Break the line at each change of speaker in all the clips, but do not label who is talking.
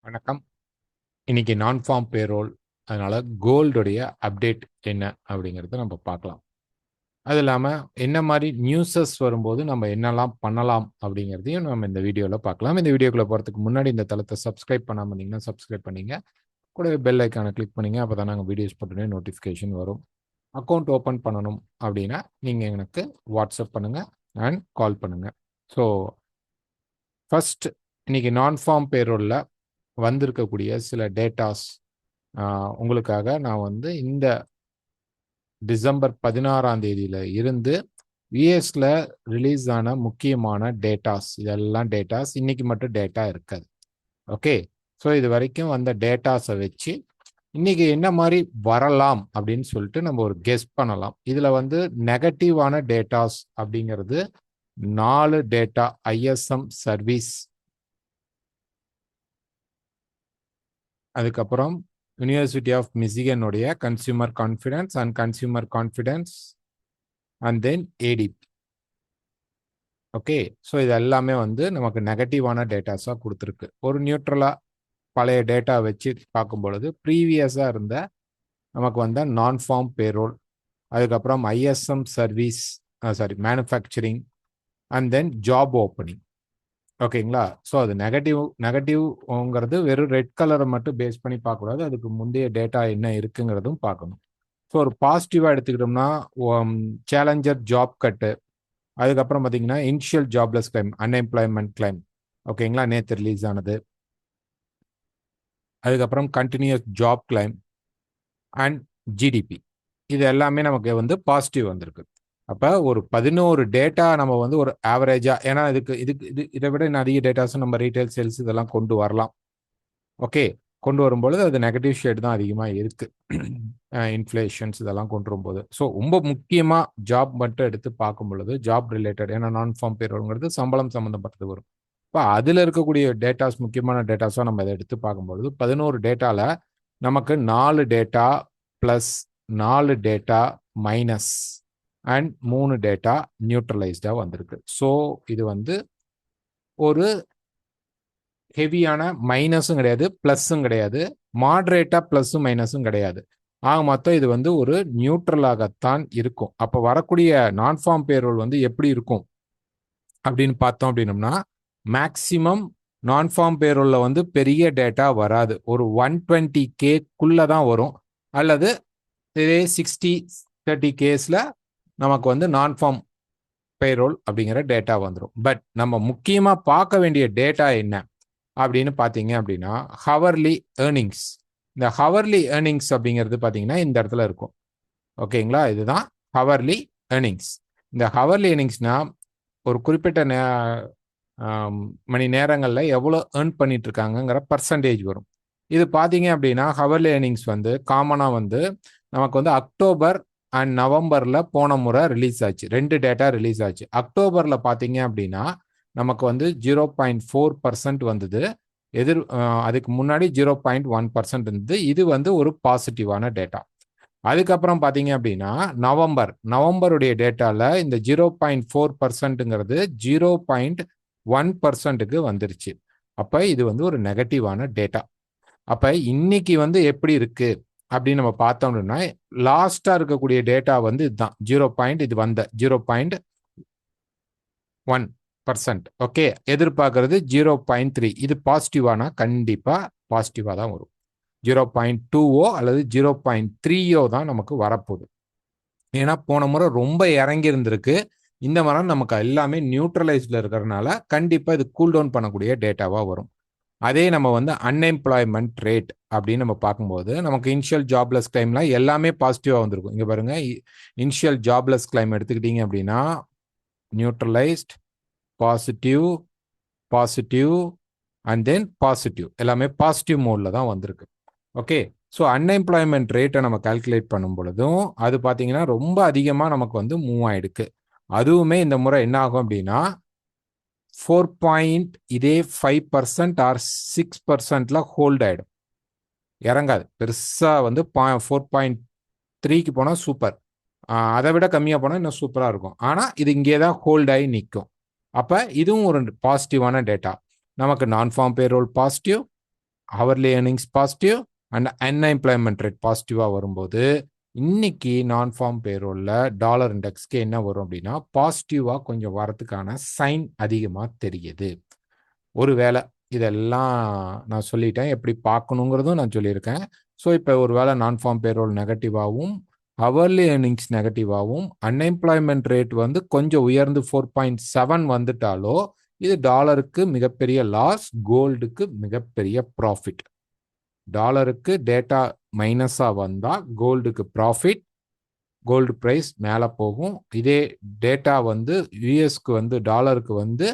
வணக்கம். இன்னைக்கு நான் ஃபார்ம் பேரோல். அதனால கோல்டுடைய அப்டேட் என்ன அப்படிங்கிறத நம்ம பார்க்கலாம். அது இல்லாம என்ன மாரி நியூஸஸ் வரும்போது நம்ம என்னலாம் பண்ணலாம் அப்படிங்கிறதையும் நம்ம இந்த வீடியோல பார்க்கலாம். இந்த வீடியோக்குள்ள போறதுக்கு முன்னாடி இந்த தளத்த சப்ஸ்கிரைப் பண்ணாம இருந்தீங்கன்னா சப்ஸ்கிரைப் பண்ணீங்க. கூடவே பெல் ஐகான கிளிக் பண்ணீங்க. அப்பதான் நாங்க வீடியோஸ் போட்டோனே நோட்டிஃபிகேஷன் வரும். அக்கவுண்ட் ஓப்பன் பண்ணணும் அப்படின்னா நீங்க எனக்கு வாட்ஸ்அப் பண்ணுங்க அண்ட் கால் பண்ணுங்க. ஸோ ஃபர்ஸ்ட் இன்னைக்கு நான் ஃபார்ம் பேரோல்ல வந்திருக்கக்கூடிய சில டேட்டாஸ் உங்களுக்காக நான் வந்து இந்த டிசம்பர் 16ஆம் தேதியில இருந்து யுஎஸ்ல ரிலீஸ் ஆன முக்கியமான டேட்டாஸ், இதெல்லாம் டேட்டாஸ். இன்னைக்கு மட்டும் டேட்டா இருக்காது. ஓகே. ஸோ இது வரைக்கும் வந்த டேட்டாஸை வச்சு இன்னைக்கு என்ன மாதிரி வரலாம் அப்படின்னு சொல்லிட்டு நம்ம ஒரு கெஸ் பண்ணலாம். இதுல வந்து நெகட்டிவான டேட்டாஸ் அப்படிங்கிறது 4 டேட்டா ஐஎஸ்எம் சர்வீஸ், அதுக்கப்புறம் யூனிவர்சிட்டி ஆஃப் மிசிகனுடைய consumer confidence and then ADP. Okay. So இது எல்லாமே வந்து நமக்கு நெகட்டிவான டேட்டாஸாக கொடுத்துருக்கு. ஒரு நியூட்ரலாக பழைய டேட்டா வச்சு பார்க்கும் பொழுது ப்ரீவியஸாக இருந்த நமக்கு வந்த நான் ஃபார்ம் பேரோல், அதுக்கப்புறம் ISM service, manufacturing and then job opening. ஓகேங்களா? ஸோ அது நெகட்டிவ்ங்கிறது வெறும் ரெட் கலரை மட்டும் பேஸ் பண்ணி பார்க்கக்கூடாது. அதுக்கு முந்தைய டேட்டா என்ன இருக்குங்கிறதும் பார்க்கணும். ஸோ ஒரு பாசிட்டிவாக எடுத்துக்கிட்டோம்னா சேலஞ்சர் ஜாப் கட்டு, அதுக்கப்புறம் பார்த்தீங்கன்னா initial jobless claim, unemployment claim. ஓகேங்களா? நேற்று ரிலீஸ் ஆனது. அதுக்கப்புறம் continues job claim and GDP. இது எல்லாமே நமக்கு வந்து பாசிட்டிவ் வந்திருக்கு. அப்போ ஒரு 11 டேட்டா நம்ம வந்து ஒரு ஆவரேஜா, ஏன்னா இதை விட இன்னும் அதிக டேட்டாஸும் நம்ம ரீட்டைல் சேல்ஸ் இதெல்லாம் கொண்டு வரலாம். ஓகே. கொண்டு வரும்பொழுது அது நெகட்டிவ் ஷேட் தான் அதிகமாக இருக்கு. இன்ஃப்ளேஷன்ஸ் இதெல்லாம் கொண்டு வரும்போது. ஸோ ரொம்ப முக்கியமாக ஜாப் மட்டும் எடுத்து பார்க்கும் பொழுது ஜாப் ரிலேட்டட், ஏன்னா நான் ஃபார்ம் பேரோல்ங்கிறது சம்பளம் சம்மந்தப்பட்டது வரும். இப்போ அதில் இருக்கக்கூடிய டேட்டாஸ், முக்கியமான டேட்டாஸாக நம்ம இதை எடுத்து பார்க்கும்பொழுது 11 டேட்டாவில் நமக்கு 4 data plus, 4 data minus and 3 data நியூட்ரலைஸ்டாக வந்திருக்கு. ஸோ இது வந்து ஒரு ஹெவியான மைனஸும் கிடையாது, ப்ளஸ்ஸும் கிடையாது, மாட்ரேட்டாக ப்ளஸ்ஸும் மைனஸும் கிடையாது. ஆக மொத்தம் இது வந்து ஒரு நியூட்ரலாகத்தான் இருக்கும். அப்போ வரக்கூடிய நான் ஃபார்ம் பேரோல் வந்து எப்படி இருக்கும் அப்படின்னு பார்த்தோம் அப்படின்னம்னா, மேக்சிமம் நான் ஃபார்ம் பேரோலில் வந்து பெரிய டேட்டா வராது. ஒரு 120K தான் வரும். அல்லது இதே 60-30 கேஸில் நமக்கு வந்து நான் ஃபார்ம் பேரோல் அப்படிங்கிற டேட்டா வந்துடும். பட் நம்ம முக்கியமாக பார்க்க வேண்டிய டேட்டா என்ன அப்படின்னு பார்த்தீங்க அப்படின்னா, ஹவர்லி ஏர்னிங்ஸ். இந்த ஹவர்லி ஏர்னிங்ஸ் அப்படிங்கிறது பார்த்தீங்கன்னா இந்த இடத்துல இருக்கும். ஓகேங்களா? இதுதான் ஹவர்லி ஏர்னிங்ஸ். இந்த ஹவர்லி ஏர்னிங்ஸ்னா ஒரு குறிப்பிட்ட மணி நேரங்களில் எவ்வளோ ஏர்ன் பண்ணிட்டு இருக்காங்கங்கிற பர்சன்டேஜ் வரும். இது பார்த்தீங்க அப்படின்னா ஹவர்லி ஏர்னிங்ஸ் வந்து காமனாக வந்து நமக்கு வந்து அக்டோபர் அண்ட் நவம்பரில் போன முறை ரிலீஸ் ஆச்சு. 2 டேட்டா ரிலீஸ் ஆச்சு. அக்டோபரில் பார்த்தீங்க அப்படின்னா நமக்கு வந்து 0.4% வந்தது. அதுக்கு முன்னாடி 0.1% இருந்தது. இது வந்து ஒரு பாசிட்டிவான டேட்டா. அதுக்கப்புறம் பார்த்தீங்க அப்படின்னா நவம்பருடைய டேட்டாவில் இந்த 0.4%ங்கிறது 0.1%க்கு வந்துருச்சு. அப்போ இது வந்து ஒரு நெகட்டிவான டேட்டா. அப்போ இன்னைக்கு வந்து எப்படி இருக்கு அப்படின்னு நம்ம பார்த்தோம்னா, லாஸ்டா இருக்கக்கூடிய டேட்டா வந்து இதுதான் 0.1%. ஓகே. எதிர்பார்க்கறது 0.3. இது பாசிட்டிவானா கண்டிப்பா பாசிட்டிவா தான் வரும். 0.2ஓ அல்லது 0.3ஓ தான் நமக்கு வரப்போகுது. ஏன்னா போன முறை ரொம்ப இறங்கி இருந்திருக்கு. இந்த முறை நமக்கு எல்லாமே நியூட்ரலைஸ்டில் இருக்கிறதுனால கண்டிப்பாக இது கூல் டவுன் பண்ணக்கூடிய டேட்டாவாக வரும். அதே நம்ம வந்து அன்எம்ப்ளாய்மெண்ட் ரேட் அப்படின்னு நம்ம பார்க்கும்போது நமக்கு இனிஷியல் ஜாப்லெஸ் கிளைம்லாம் எல்லாமே பாசிட்டிவாக வந்திருக்கும். இங்கே பாருங்க, இனிஷியல் ஜாப்லெஸ் கிளைம் எடுத்துக்கிட்டீங்க அப்படின்னா neutralised, positive, positive and then positive, எல்லாமே பாசிட்டிவ் மோடில் தான் வந்திருக்கு. ஓகே. ஸோ அன்எம்ப்ளாய்மெண்ட் ரேட்டை நம்ம கால்குலேட் பண்ணும் பொழுதும் அது பார்த்தீங்கன்னா ரொம்ப அதிகமாக நமக்கு வந்து மூவ் ஆயிடுக்கு. அதுவுமே இந்த முறை என்ன ஆகும் அப்படின்னா 4 இதே 5% ஆர் 6%ல ஹோல்ட் ஆயிடும், இறங்காது. பெருசாக வந்து 4.3க்கு போனால் சூப்பர், அதை விட கம்மியாக போனால் இன்னும் சூப்பராக இருக்கும். ஆனால் இது இங்கே தான் ஹோல்ட் ஆகி நிற்கும். அப்போ இதுவும் ஒரு பாசிட்டிவான டேட்டா. நமக்கு non farm payroll positive, hourly earnings positive and unemployment rate பாசிட்டிவாக வரும்போது இன்னைக்கு நான் ஃபார்ம் பேரோலில் டாலர் இண்டெக்ஸ்க்கு என்ன வரும் அப்படின்னா பாசிட்டிவாக கொஞ்சம் வரதுக்கான சைன் அதிகமாக தெரியுது. ஒருவேளை இதெல்லாம் நான் சொல்லிட்டேன், எப்படி பார்க்கணுங்கிறதும் நான் சொல்லியிருக்கேன். ஸோ இப்போ ஒருவேளை நான் ஃபார்ம் பேரோல் நெகட்டிவாகவும் ஹவர்லி ஏர்னிங்ஸ் நெகட்டிவாகவும் அன்எம்ப்ளாய்மெண்ட் ரேட் வந்து கொஞ்சம் உயர்ந்து 4.7 வந்துட்டாலோ இது டாலருக்கு மிகப்பெரிய லாஸ், கோல்டுக்கு மிகப்பெரிய ப்ராஃபிட். டாலருக்கு டேட்டா மைனஸாக வந்தால் கோல்டுக்கு ப்ராஃபிட், கோல்டு ப்ரைஸ் மேலே போகும். இதே டேட்டா வந்து யூஎஸ்க்கு வந்து டாலருக்கு வந்து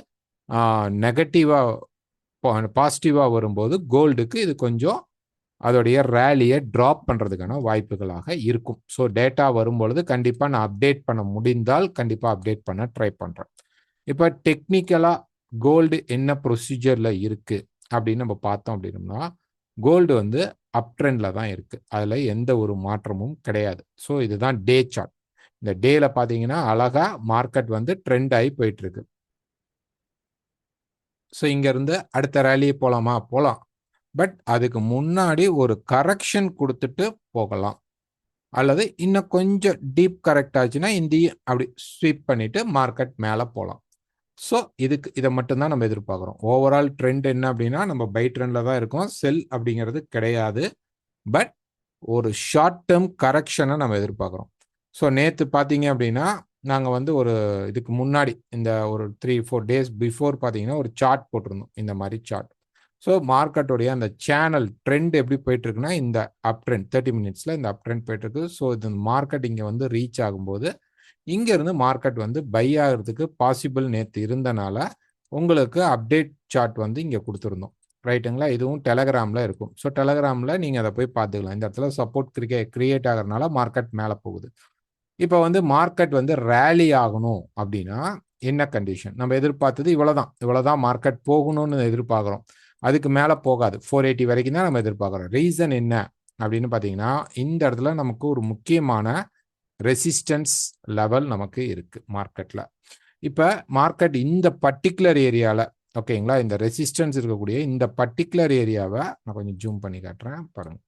நெகட்டிவாக பாசிட்டிவாக வரும்போது கோல்டுக்கு இது கொஞ்சம் அதோடைய ரேலியை ட்ராப் பண்ணுறதுக்கான வாய்ப்புகளாக இருக்கும். ஸோ டேட்டா வரும்பொழுது கண்டிப்பாக நான் அப்டேட் பண்ண முடிந்தால் கண்டிப்பாக அப்டேட் பண்ண ட்ரை பண்ணுறேன். இப்போ டெக்னிக்கலாக கோல்டு என்ன ப்ரொசீஜரில் இருக்குது அப்படின்னு நம்ம பார்த்தோம் அப்படின்னோம்னா கோல்டு வந்து அப் ட்ரெண்டில் தான் இருக்குது, அதில் எந்த ஒரு மாற்றமும் கிடையாது. ஸோ இதுதான் டே சார்ட். இந்த டேல பார்த்தீங்கன்னா அழகாக மார்க்கெட் வந்து ட்ரெண்ட் ஆகி போயிட்டுருக்கு. ஸோ இங்கேருந்து அடுத்த ரேலியை போகலாம். பட் அதுக்கு முன்னாடி ஒரு கரெக்ஷன் கொடுத்துட்டு போகலாம், அல்லது இன்னும் கொஞ்சம் டீப் கரெக்ட் ஆச்சுன்னா இந்தியும் அப்படி ஸ்வீப் பண்ணிட்டு மார்க்கெட் மேலே போகலாம். ஸோ இதை மட்டும்தான் நம்ம எதிர்பார்க்குறோம். ஓவரால் ட்ரெண்ட் என்ன அப்படின்னா நம்ம பை ட்ரெண்டில் தான் இருக்கோம், செல் அப்படிங்கிறது கிடையாது. பட் ஒரு ஷார்ட் டேர்ம் கரெக்ஷனை நம்ம எதிர்பார்க்குறோம். ஸோ நேற்று பார்த்தீங்க அப்படின்னா நாங்கள் வந்து ஒரு இதுக்கு முன்னாடி இந்த ஒரு 3-4 டேஸ் பிஃபோர் பார்த்தீங்கன்னா ஒரு சார்ட் போட்டிருந்தோம், இந்த மாதிரி சார்ட். ஸோ மார்க்கெட்டோடைய அந்த சேனல் ட்ரெண்ட் எப்படி போயிட்டுருக்குன்னா இந்த அப் ட்ரெண்ட் 30 மினிட்ஸில் இந்த அப் ட்ரெண்ட் போயிட்டுருக்கு. ஸோ இந்த மார்க்கெட் இங்கே வந்து ரீச் ஆகும்போது இங்கேருந்து மார்க்கெட் வந்து பை ஆகிறதுக்கு பாசிபிள் நேற்று இருந்தனால உங்களுக்கு அப்டேட் சார்ட் வந்து இங்கே கொடுத்துருந்தோம், ரைட்டுங்களா? இதுவும் டெலகிராமில் இருக்கும். ஸோ டெலகிராமில் நீங்கள் அதை போய் பார்த்துக்கலாம். இந்த இடத்துல சப்போர்ட் கிரியேட் ஆகிறதுனால மார்க்கெட் மேலே போகுது. இப்போ வந்து மார்க்கெட் வந்து ரேலி ஆகணும் அப்படின்னா என்ன கண்டிஷன்? நம்ம எதிர்பார்த்தது இவ்வளோதான் மார்க்கெட் போகணும்னு எதிர்பார்க்குறோம். அதுக்கு மேலே போகாது, 480 வரைக்கும் தான் நம்ம எதிர்பார்க்குறோம். ரீசன் என்ன அப்படின்னு பார்த்தீங்கன்னா இந்த இடத்துல நமக்கு ஒரு முக்கியமான ரெசிஸ்டன்ஸ் லெவல் நமக்கு இருக்குது மார்க்கெட்டில். இப்போ மார்க்கெட் இந்த பர்டிகுலர் ஏரியாவில், ஓகேங்களா, இந்த ரெசிஸ்டன்ஸ் இருக்கக்கூடிய இந்த பர்டிகுலர் ஏரியாவை நான் கொஞ்சம் ஜூம் பண்ணி காட்டுறேன் பாருங்கள்.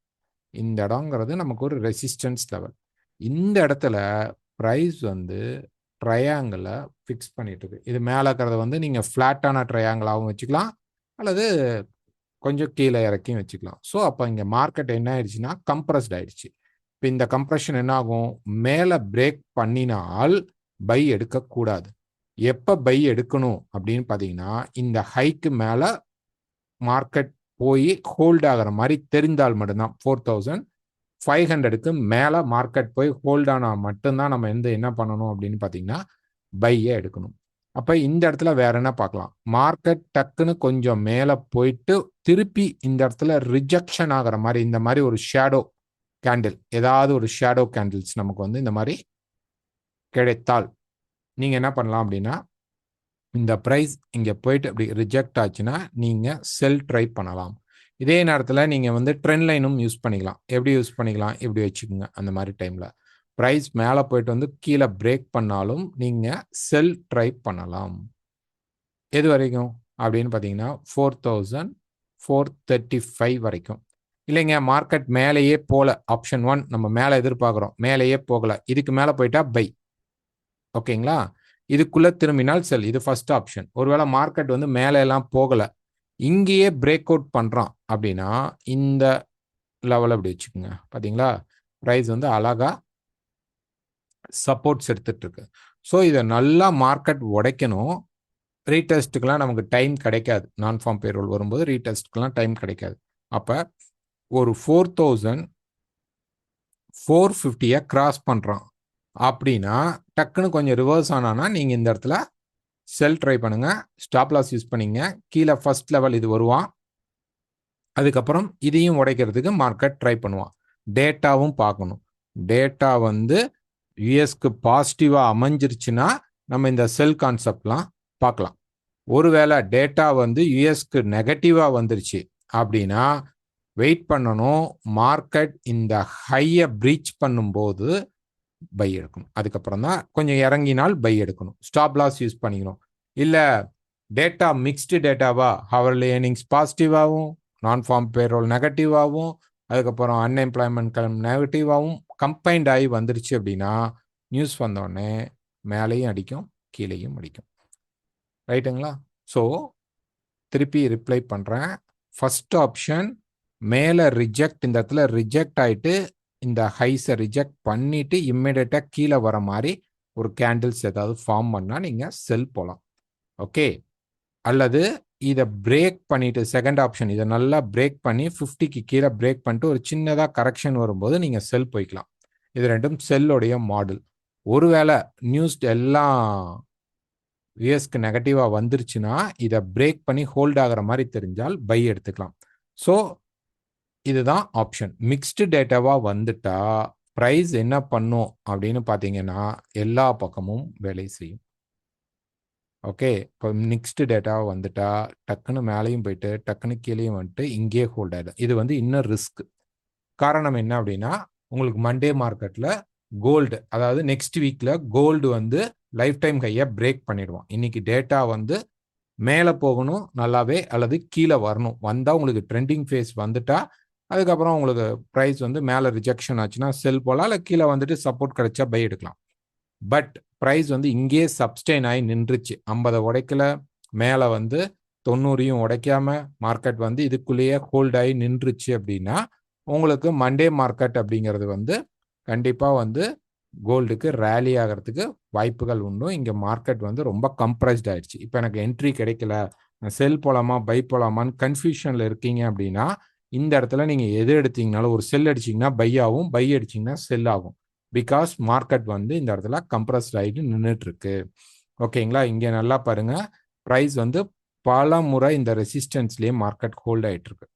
இந்த இடங்கிறது நமக்கு ஒரு ரெசிஸ்டன்ஸ் லெவல். இந்த இடத்துல ப்ரைஸ் வந்து ட்ரையாங்கிளை ஃபிக்ஸ் பண்ணிட்டு இருக்கு. இது மேலே இருக்கிறத வந்து நீங்கள் ஃப்ளாட்டான ட்ரையாங்கிளாகவும் வச்சுக்கலாம், அல்லது கொஞ்சம் கீழே இறக்கியும் வச்சுக்கலாம். ஸோ அப்போ இங்கே மார்க்கெட் என்ன ஆயிடுச்சுன்னா கம்ப்ரஸ்ட் ஆயிடுச்சு. இப்போ இந்த கம்ப்ரெஷன் என்ன ஆகும்? மேலே பிரேக் பண்ணினால் பை எடுக்கக்கூடாது. எப்போ பை எடுக்கணும் அப்படின்னு பார்த்தீங்கன்னா இந்த ஹைக்கு மேலே மார்க்கெட் போய் ஹோல்ட் ஆகிற மாதிரி தெரிந்தால் மட்டும்தான். 4500க்கு மேலே மார்க்கெட் போய் ஹோல்ட் ஆனால் மட்டும்தான் நம்ம என்ன பண்ணணும் அப்படின்னு பார்த்தீங்கன்னா பையை எடுக்கணும். அப்போ இந்த இடத்துல வேற என்ன பார்க்கலாம்? மார்க்கெட் டக்குன்னு கொஞ்சம் மேலே போயிட்டு திருப்பி இந்த இடத்துல ரிஜெக்ஷன் ஆகிற மாதிரி இந்த மாதிரி ஒரு ஷேடோ கேண்டில், ஏதாவது ஒரு ஷேடோ கேண்டில்ஸ் நமக்கு வந்து இந்த மாதிரி கிடைத்தால் நீங்கள் என்ன பண்ணலாம் அப்படின்னா இந்த ப்ரைஸ் இங்கே போயிட்டு அப்படி ரிஜெக்ட் ஆச்சுன்னா நீங்கள் செல் ட்ரை பண்ணலாம். இதே நேரத்தில் நீங்கள் வந்து ட்ரெண்ட் லைனும் யூஸ் பண்ணிக்கலாம். எப்படி யூஸ் பண்ணிக்கலாம்? இப்படி வச்சுக்கோங்க. அந்த மாதிரி டைமில் ப்ரைஸ் மேலே போயிட்டு வந்து கீழே பிரேக் பண்ணாலும் நீங்கள் செல் ட்ரை பண்ணலாம். எது வரைக்கும் அப்படின்னு பார்த்தீங்கன்னா 4435 வரைக்கும். இல்லைங்க மார்க்கெட் மேலேயே போகல, ஆப்ஷன் 1 நம்ம மேலே எதிர்பார்க்குறோம், மேலேயே போகல, இதுக்கு மேலே போயிட்டா பை, ஓகேங்களா? இதுக்குள்ளே திரும்பினால் செல், இது ஃபர்ஸ்ட் ஆப்ஷன். ஒருவேளை மார்க்கெட் வந்து மேலே எல்லாம் போகலை, இங்கேயே பிரேக் அவுட் பண்ணுறான் அப்படின்னா இந்த லெவலில் அப்படி வச்சுக்கோங்க. பார்த்தீங்களா ப்ரைஸ் வந்து அழகாக சப்போர்ட்ஸ் எடுத்துட்டு இருக்கு. ஸோ இதை நல்லா மார்க்கெட் உடைக்கணும். ரீடெஸ்ட்டுக்கெல்லாம் நமக்கு டைம் கிடைக்காது. நான் ஃபார்ம் பேரோல் வரும்போது ரீடெஸ்ட்டுக்கெல்லாம் டைம் கிடைக்காது. அப்போ ஒரு 4450 கிராஸ் பண்ணுறான் அப்படின்னா டக்குன்னு கொஞ்சம் ரிவர்ஸ் ஆனானா நீங்கள் இந்த இடத்துல செல் ட்ரை பண்ணுங்க, ஸ்டாப் லாஸ் யூஸ் பண்ணிங்க. கீழே ஃபர்ஸ்ட் லெவல் இது வருவான், அதுக்கப்புறம் இதையும் உடைக்கிறதுக்கு மார்க்கெட் ட்ரை பண்ணுவான். டேட்டாவும் பார்க்கணும். டேட்டா வந்து யூஎஸ்க்கு பாசிட்டிவாக அமைஞ்சிருச்சுன்னா நம்ம இந்த செல் கான்செப்ட்லாம் பார்க்கலாம். ஒருவேளை டேட்டா வந்து யூஎஸ்க்கு நெகட்டிவாக வந்துருச்சு அப்படின்னா வெயிட் பண்ணணும். மார்க்கெட் இந்த ஹையை பிரீச் பண்ணும்போது பை எடுக்கணும். அதுக்கப்புறம் தான் கொஞ்சம் இறங்கினால் பை எடுக்கணும். ஸ்டாப் லாஸ் யூஸ் பண்ணிக்கணும். இல்லை டேட்டா மிக்ஸ்டு டேட்டாவா, ஹவர்லி ஏர்னிங்ஸ் பாசிட்டிவாகவும் நான் ஃபார்ம் பேரோல் நெகட்டிவாகவும் அதுக்கப்புறம் அன்எம்ப்ளாய்மெண்ட் நெகட்டிவாகவும் கம்பைன்ட் ஆகி வந்துருச்சு அப்படின்னா நியூஸ் வந்தோடனே மேலேயும் அடிக்கும் கீழேயும் அடிக்கும். ரைட்டுங்களா? ஸோ திருப்பி ரிப்ளை பண்ணுறேன். ஃபர்ஸ்ட் ஆப்ஷன் மேலே ரிஜெக்ட், இந்த இடத்துல ரிஜெக்ட் ஆகிட்டு இந்த ஹைஸை ரிஜெக்ட் பண்ணிவிட்டு இம்மிடியட்டாக கீழே வர மாதிரி ஒரு கேண்டில்ஸ் ஏதாவது ஃபார்ம் பண்ணால் நீங்கள் செல் போகலாம். ஓகே. அல்லது இதை பிரேக் பண்ணிட்டு செகண்ட் ஆப்ஷன் இதை நல்லா பிரேக் பண்ணி 50க்கு கீழே பிரேக் பண்ணிட்டு ஒரு சின்னதாக கரெக்ஷன் வரும்போது நீங்கள் செல் போய்க்கலாம். இது ரெண்டும் செல்லுடைய மாடல். ஒருவேளை நியூஸ் எல்லாம் யூஎஸ்க்கு நெகட்டிவாக வந்துருச்சுன்னா இதை பிரேக் பண்ணி ஹோல்ட் ஆகிற மாதிரி தெரிஞ்சால் பை எடுத்துக்கலாம். ஸோ இதுதான் ஆப்ஷன். மிக்ஸ்டு டேட்டாவாக வந்துட்டா ப்ரைஸ் என்ன பண்ணும் அப்படின்னு பார்த்தீங்கன்னா எல்லா பக்கமும் வேலை செய்யும். ஓகே. இப்போ மிக்ஸ்டு டேட்டாவாக வந்துட்டா டக்குன்னு மேலேயும் போயிட்டு டக்குன்னு கீழேயும் வந்துட்டு இங்கேயே ஹோல்ட் ஆகிடும். இது வந்து இன்னும் ரிஸ்க். காரணம் என்ன அப்படின்னா உங்களுக்கு மண்டே மார்க்கெட்டில் கோல்டு, அதாவது நெக்ஸ்ட் வீக்கில் கோல்டு வந்து லைஃப் டைம் ஹையை பிரேக் பண்ணிடுவோம். இன்னைக்கு டேட்டா வந்து மேலே போகணும் நல்லாவே, அல்லது கீழே வரணும். வந்தால் உங்களுக்கு ட்ரெண்டிங் ஃபேஸ் வந்துட்டா அதுக்கப்புறம் உங்களுக்கு ப்ரைஸ் வந்து மேலே ரிஜெக்ஷன் ஆச்சுன்னா செல் போகலாம், இல்லை கீழே வந்துட்டு சப்போர்ட் கிடைச்சா பை எடுக்கலாம். பட் ப்ரைஸ் வந்து இங்கேயே சப்ஸ்டெயின் ஆகி நின்றுச்சு. 50 உடைக்கல, மேலே வந்து 90 உடைக்காம மார்க்கெட் வந்து இதுக்குள்ளேயே ஹோல்ட் ஆகி நின்றுச்சு அப்படின்னா உங்களுக்கு மண்டே மார்க்கெட் அப்படிங்கிறது வந்து கண்டிப்பாக வந்து கோல்டுக்கு ரேலி ஆகிறதுக்கு வாய்ப்புகள் உண்டு. இங்கே மார்க்கெட் வந்து ரொம்ப கம்ப்ரஸ்ட் ஆயிடுச்சு. இப்போ எனக்கு என்ட்ரி கிடைக்கல, செல் போலாமா பை போலாமான்னு கன்ஃபியூஷனில் இருக்கீங்க அப்படின்னா இந்த இடத்துல நீங்கள் எது எடுத்தீங்கனாலும் ஒரு செல் அடிச்சிங்கன்னா பை ஆகும், பை அடிச்சிங்கன்னா செல் ஆகும். பிகாஸ் மார்க்கெட் வந்து இந்த இடத்துல கம்ப்ரஸ்ட் ஆகிட்டு நின்றுட்டு இருக்கு. ஓகேங்களா? இங்கே நல்லா பாருங்க, ப்ரைஸ் வந்து பல முறை இந்த ரெசிஸ்டன்ஸ்லேயே மார்க்கெட் ஹோல்ட் ஆகிட்டு இருக்கு.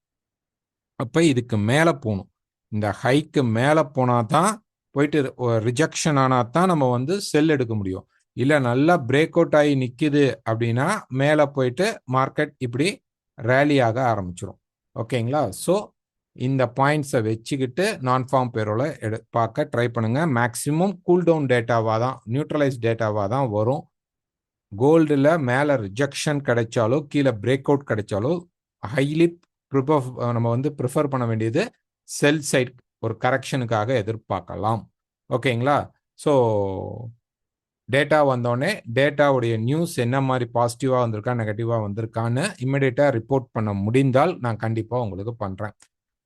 அப்போ இதுக்கு மேலே போகணும். இந்த ஹைக்கு மேலே போனால் தான் போயிட்டு ரிஜெக்ஷன் ஆனால் தான் நம்ம வந்து செல் எடுக்க முடியும். இல்லை நல்லா பிரேக் அவுட் ஆகி நிற்கிது அப்படின்னா மேலே போயிட்டு மார்க்கெட் இப்படி ரேலி ஆக ஆரம்பிச்சிடும். ஓகேங்களா? ஸோ இந்த பாயிண்ட்ஸை வச்சுக்கிட்டு நான் ஃபார்ம் பேரோல பார்க்க ட்ரை பண்ணுங்க. மேக்சிமம் கூல் டவுன் டேட்டாவாக தான், நியூட்ரலைஸ் டேட்டாவாக தான் வரும். கோல்டில் மேலே ரிஜெக்ஷன் கிடைச்சாலோ கீழே பிரேக் அவுட் கிடைச்சாலோ ஹைலி நம்ம வந்து ப்ரிஃபர் பண்ண வேண்டியது செல் சைட் ஒரு கரெக்ஷனுக்காக எதிர்பார்க்கலாம். ஓகேங்களா? ஸோ டேட்டா வந்தோடனே டேட்டாவுடைய நியூஸ் என்ன மாதிரி பாசிட்டிவாக வந்திருக்கா நெகட்டிவாக வந்திருக்கான்னு இம்மிடியேட்டாக ரிப்போர்ட் பண்ண முடிந்தால் நான் கண்டிப்பாக உங்களுக்கு பண்ணுறேன்.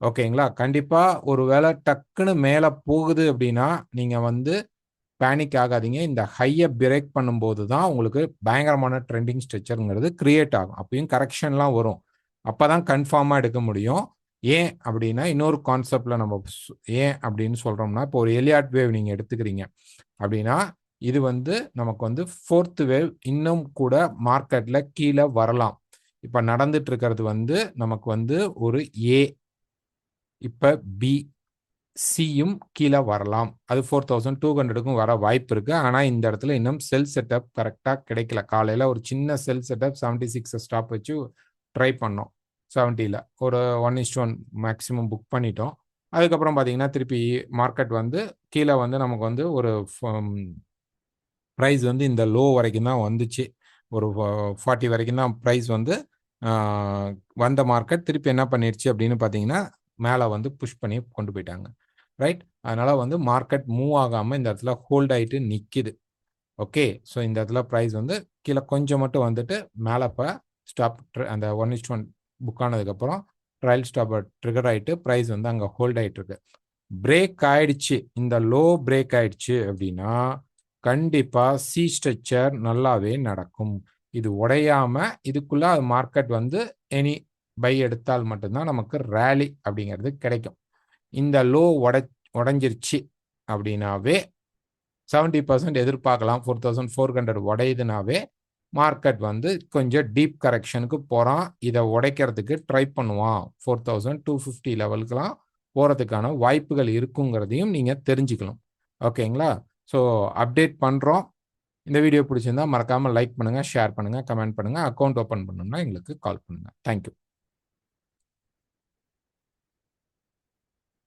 ஓகேங்களா? கண்டிப்பாக ஒரு வேளை டக்குன்னு மேலே போகுது அப்படின்னா நீங்கள் வந்து பேனிக் ஆகாதீங்க. இந்த ஹையை பிரேக் பண்ணும்போது தான் உங்களுக்கு பயங்கரமான ட்ரெண்டிங் ஸ்ட்ரக்சருங்கிறது கிரியேட் ஆகும். அப்பயும் கரெக்ஷன்லாம் வரும். அப்போ தான் கன்ஃபார்மாக எடுக்க முடியும். ஏன் அப்படின்னா இன்னொரு கான்செப்டில் நம்ம ஏன் அப்படின்னு சொல்கிறோம்னா, இப்போ ஒரு எலியாட் வேவ் நீங்கள் எடுத்துக்கிறீங்க அப்படின்னா இது வந்து நமக்கு வந்து 4th வேவ் இன்னும் கூட மார்க்கெட்டில் கீழே வரலாம். இப்போ நடந்துட்டு இருக்கிறது வந்து நமக்கு வந்து ஒரு ஏ, இப்போ பி, சியும் கீழே வரலாம். அது 4200க்கும் வர வாய்ப்பு இருக்கு. ஆனால் இந்த இடத்துல இன்னும் செல் செட்டப் கரெக்டாக கிடைக்கல. காலையில் ஒரு சின்ன செல் செட்டப் 76 ஸ்டாப் வச்சு ட்ரை பண்ணோம். 70ல் ஒரு 1:1 மேக்ஸிமம் புக் பண்ணிட்டோம். அதுக்கப்புறம் பார்த்தீங்கன்னா திருப்பி மார்க்கெட் வந்து கீழே வந்து நமக்கு வந்து ஒரு ப்ரைஸ் வந்து இந்த லோ வரைக்கும் தான் வந்துச்சு. ஒரு 40 வரைக்கும் தான் ப்ரைஸ் வந்து வந்த மார்க்கெட் திருப்பி என்ன பண்ணிடுச்சு அப்படின்னு பார்த்தீங்கன்னா மேலே வந்து புஷ் பண்ணி கொண்டு போயிட்டாங்க. ரைட்? அதனால் வந்து மார்க்கெட் மூவ் ஆகாமல் இந்த இடத்துல ஹோல்ட் ஆகிட்டு நிற்கிது. ஓகே. ஸோ இந்த இடத்துல ப்ரைஸ் வந்து கீழே கொஞ்சம் மட்டும் வந்துட்டு மேலே இப்போ ஸ்டாப் அந்த 1:1 புக் ஆனதுக்கப்புறம் ட்ரையல் ஸ்டாப் ட்ரிகர் ஆகிட்டு ப்ரைஸ் வந்து அங்கே ஹோல்ட் ஆகிட்டு இருக்கு. பிரேக் ஆயிடுச்சு, இந்த லோ பிரேக் ஆயிடுச்சு அப்படின்னா கண்டிப்பாக சி ஸ்ட்ரக்சர் நல்லாவே நடக்கும். இது உடையாம இதுக்குள்ள மார்க்கெட் வந்து எனி பை எடுத்தால் மட்டும்தான் நமக்கு ரேலி அப்படிங்கிறது கிடைக்கும். இந்த லோ உடைஞ்சிருச்சு அப்படின்னாவே 70% எதிர்பார்க்கலாம். 4400 உடையுதுனாவே மார்க்கெட் வந்து கொஞ்சம் டீப் கரெக்ஷனுக்கு போகிறான். இதை உடைக்கிறதுக்கு ட்ரை பண்ணுவான். 4250 லெவலுக்குலாம் போகிறதுக்கான வாய்ப்புகள் இருக்குங்கிறதையும் நீங்கள் தெரிஞ்சுக்கணும். ஓகேங்களா? ஸோ அப்டேட் பண்ணுறோம். இந்த வீடியோ பிடிச்சிருந்தா மறக்காமல் லைக் பண்ணுங்கள், ஷேர் பண்ணுங்கள், கமெண்ட் பண்ணுங்கள். அக்கௌண்ட் ஓப்பன் பண்ணணும்னா எங்களுக்கு கால் பண்ணுங்கள். தேங்க்யூ.